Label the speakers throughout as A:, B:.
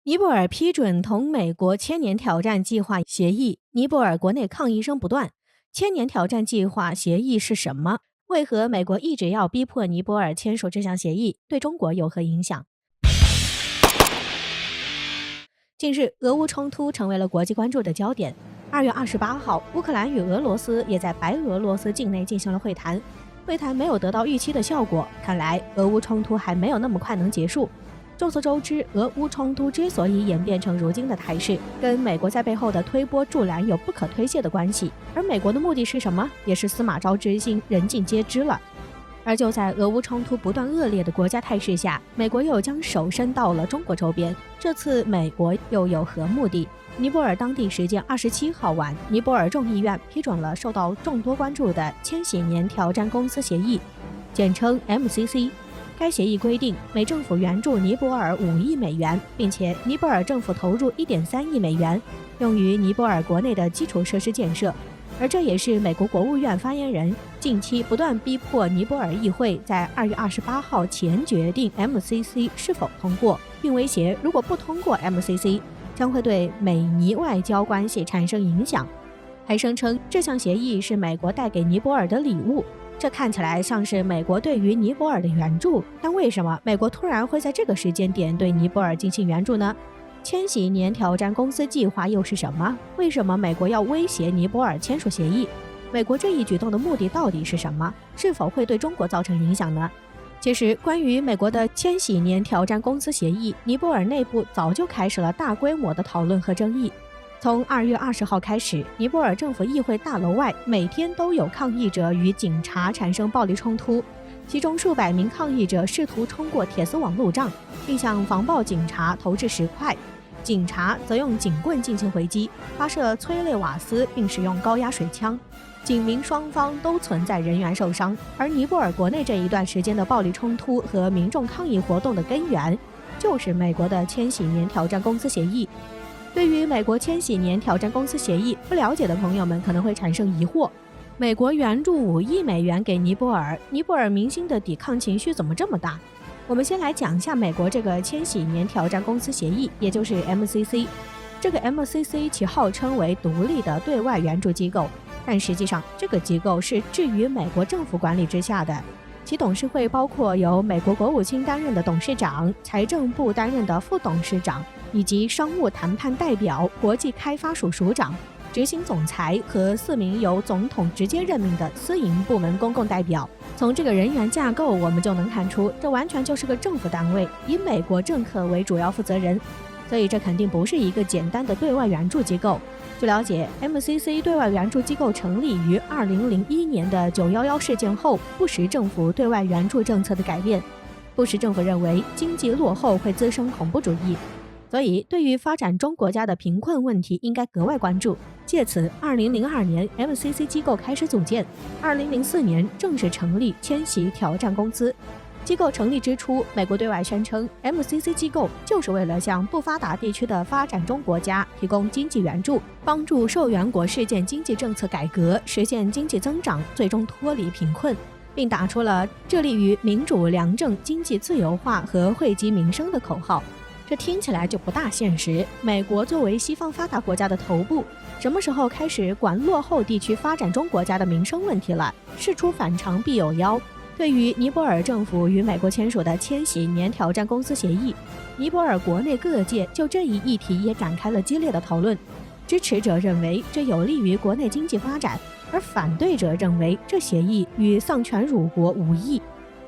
A: 尼泊尔批准同美国千年挑战计划协议，尼泊尔国内抗议声不断。千年挑战计划协议是什么？为何美国一直要逼迫尼泊尔签署这项协议？对中国有何影响？近日，俄乌冲突成为了国际关注的焦点。2月28号，乌克兰与俄罗斯也在白俄罗斯境内进行了会谈，会谈没有得到预期的效果，看来俄乌冲突还没有那么快能结束。众所周知，俄乌冲突之所以演变成如今的态势，跟美国在背后的推波助澜有不可推卸的关系。而美国的目的是什么，也是司马昭之心，人尽皆知了。而就在俄乌冲突不断恶劣的国家态势下，美国又将手伸到了中国周边。这次美国又有何目的？尼泊尔当地时间27号晚，尼泊尔众议院批准了受到众多关注的千禧年挑战公司协议，简称 MCC。该协议规定，美政府援助尼泊尔5亿美元，并且尼泊尔政府投入1.3亿美元，用于尼泊尔国内的基础设施建设。而这也是美国国务院发言人近期不断逼迫尼泊尔议会在2月28号前决定 MCC 是否通过，并威胁如果不通过 MCC， 将会对美尼外交关系产生影响。还声称这项协议是美国带给尼泊尔的礼物。这看起来像是美国对于尼泊尔的援助，但为什么美国突然会在这个时间点对尼泊尔进行援助呢？千禧年挑战公司计划又是什么？为什么美国要威胁尼泊尔签署协议？美国这一举动的目的到底是什么？是否会对中国造成影响呢？其实，关于美国的千禧年挑战公司协议，尼泊尔内部早就开始了大规模的讨论和争议。从2月20号开始，尼泊尔政府议会大楼外每天都有抗议者与警察产生暴力冲突，其中数百名抗议者试图冲过铁丝网路障，并向防暴警察投掷石块，警察则用警棍进行回击，发射催泪瓦斯并使用高压水枪，警民双方都存在人员受伤。而尼泊尔国内这一段时间的暴力冲突和民众抗议活动的根源，就是美国的千禧年挑战公司协议。对于美国千禧年挑战公司协议不了解的朋友们可能会产生疑惑，美国援助5亿美元给尼泊尔，尼泊尔民心的抵抗情绪怎么这么大？我们先来讲一下美国这个千禧年挑战公司协议，也就是 MCC。 这个 MCC 其号称为独立的对外援助机构，但实际上这个机构是置于美国政府管理之下的，其董事会包括由美国国务卿担任的董事长、财政部担任的副董事长，以及商务谈判代表、国际开发署署长、执行总裁和4名由总统直接任命的私营部门公共代表。从这个人员架构，我们就能看出，这完全就是个政府单位，以美国政客为主要负责人，所以这肯定不是一个简单的对外援助机构。据了解， MCC 对外援助机构成立于2001年的911事件后，布什政府对外援助政策的改变。布什政府认为经济落后会滋生恐怖主义，所以对于发展中国家的贫困问题应该格外关注。借此2002年 MCC 机构开始组建，2004年正式成立千禧挑战公司。机构成立之初，美国对外宣称 MCC 机构就是为了向不发达地区的发展中国家提供经济援助，帮助受援国实践经济政策改革，实现经济增长，最终脱离贫困，并打出了致力于民主良政、经济自由化和惠及民生的口号。这听起来就不大现实。美国作为西方发达国家的头部，什么时候开始管落后地区发展中国家的民生问题了？事出反常必有妖。对于尼泊尔政府与美国签署的千禧年挑战公司协议，尼泊尔国内各界就这一议题也展开了激烈的讨论。支持者认为这有利于国内经济发展，而反对者认为这协议与丧权辱国无异。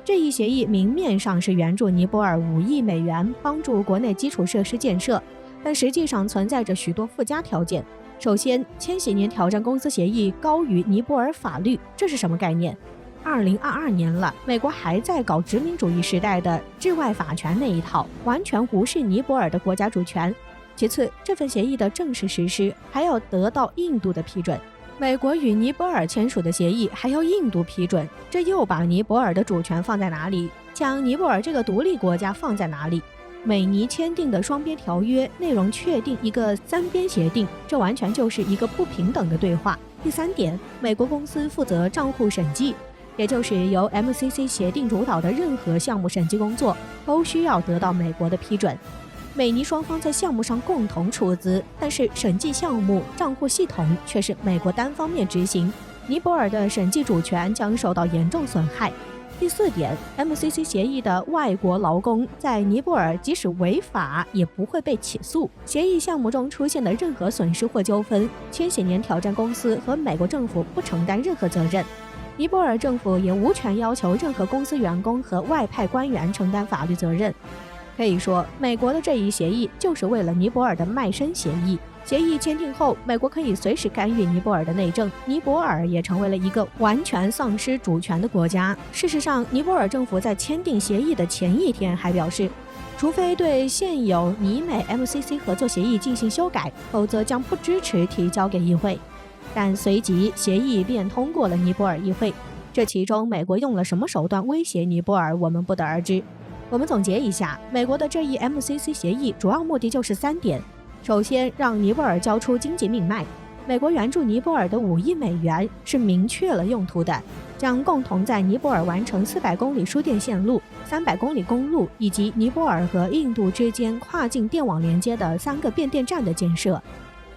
A: 这一协议明面上是援助尼泊尔5亿美元，帮助国内基础设施建设，但实际上存在着许多附加条件。首先，千禧年挑战公司协议高于尼泊尔法律，这是什么概念？2022年了，美国还在搞殖民主义时代的治外法权那一套，完全无视尼泊尔的国家主权。其次，这份协议的正式实施还要得到印度的批准。美国与尼泊尔签署的协议还要印度批准，这又把尼泊尔的主权放在哪里？将尼泊尔这个独立国家放在哪里？美尼签订的双边条约内容确定一个3边协定，这完全就是一个不平等的对话。第3点，美国公司负责账户审计，也就是由 MCC 协定主导的任何项目审计工作都需要得到美国的批准。美尼双方在项目上共同出资，但是审计项目账户系统却是美国单方面执行，尼泊尔的审计主权将受到严重损害。第4点 ，MCC 协议的外国劳工在尼泊尔即使违法也不会被起诉。协议项目中出现的任何损失或纠纷，千禧年挑战公司和美国政府不承担任何责任。尼泊尔政府也无权要求任何公司员工和外派官员承担法律责任。可以说，美国的这一协议就是为了尼泊尔的卖身协议。协议签订后，美国可以随时干预尼泊尔的内政，尼泊尔也成为了一个完全丧失主权的国家。事实上，尼泊尔政府在签订协议的前一天还表示，除非对现有尼美 MCC 合作协议进行修改，否则将不支持提交给议会。但随即协议便通过了尼泊尔议会。这其中美国用了什么手段威胁尼泊尔，我们不得而知。我们总结一下，美国的这一 MCC 协议主要目的就是3点。首先，让尼泊尔交出经济命脉。美国援助尼泊尔的5亿美元是明确了用途的，将共同在尼泊尔完成400公里输电线路、300公里公路以及尼泊尔和印度之间跨境电网连接的3个变电站的建设。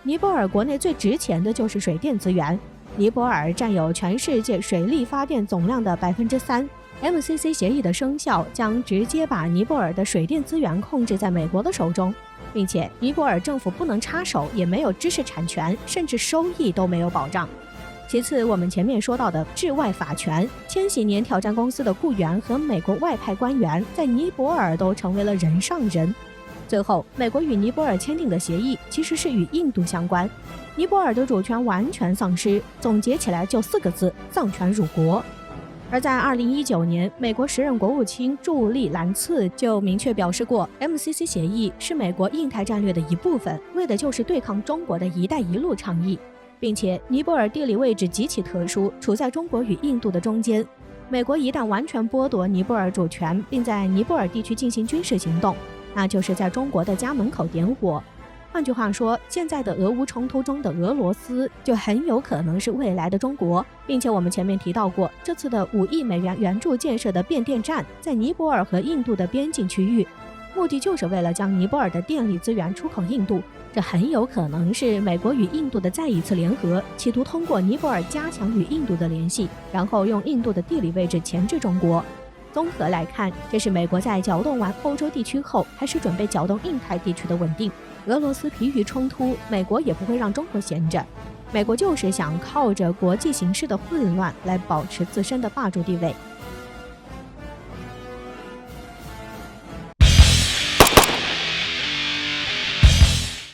A: 尼泊尔国内最值钱的就是水电资源，尼泊尔占有全世界水力发电总量的3%。MCC 协议的生效将直接把尼泊尔的水电资源控制在美国的手中，并且尼泊尔政府不能插手，也没有知识产权，甚至收益都没有保障。其次，我们前面说到的治外法权，千禧年挑战公司的雇员和美国外派官员在尼泊尔都成为了人上人。最后，美国与尼泊尔签订的协议其实是与印度相关，尼泊尔的主权完全丧失，总结起来就4个字：丧权辱国。而在2019年，美国时任国务卿朱利兰茨就明确表示过 ，MCC 协议是美国印太战略的一部分，为的就是对抗中国的一带一路倡议，并且尼泊尔地理位置极其特殊，处在中国与印度的中间。美国一旦完全剥夺尼泊尔主权，并在尼泊尔地区进行军事行动，那就是在中国的家门口点火。换句话说，现在的俄乌冲突中的俄罗斯就很有可能是未来的中国，并且我们前面提到过，这次的5亿美元援助建设的变电站在尼泊尔和印度的边境区域，目的就是为了将尼泊尔的电力资源出口印度。这很有可能是美国与印度的再一次联合，企图通过尼泊尔加强与印度的联系，然后用印度的地理位置钳制中国。综合来看，这是美国在搅动完欧洲地区后，开始准备搅动印太地区的稳定。俄罗斯疲于冲突，美国也不会让中国闲着。美国就是想靠着国际形势的混乱来保持自身的霸主地位。